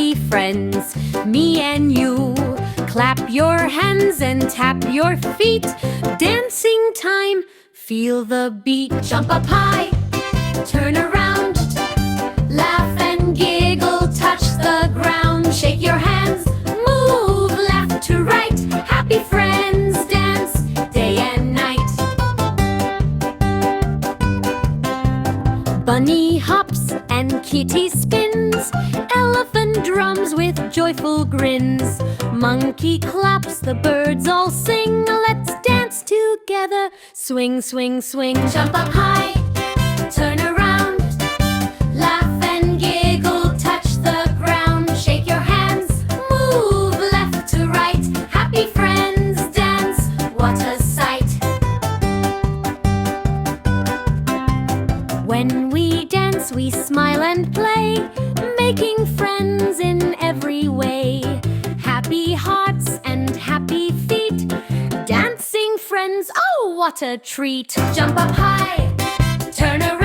happy friends, me and you. Clap your hands and tap your feet. Dancing time, feel the beat. Jump up high, turn around, laugh and giggle, touch the ground. Shake your hands, move left to right. Happy friends dance day and night. Bunny hops and kitty spins, elephant drums with joyful grins. Monkey claps, the birds all sing. Let's dance together, swing, swing, swing. Jump up high, turn around, laugh and giggle, touch the ground. Shake your hands, move left to right. Happy friends dance, what a sight. When we dance, we smile and play, making friends in every way. Happy hearts and happy feet, dancing friends, oh what a treat. Jump up high, turn around,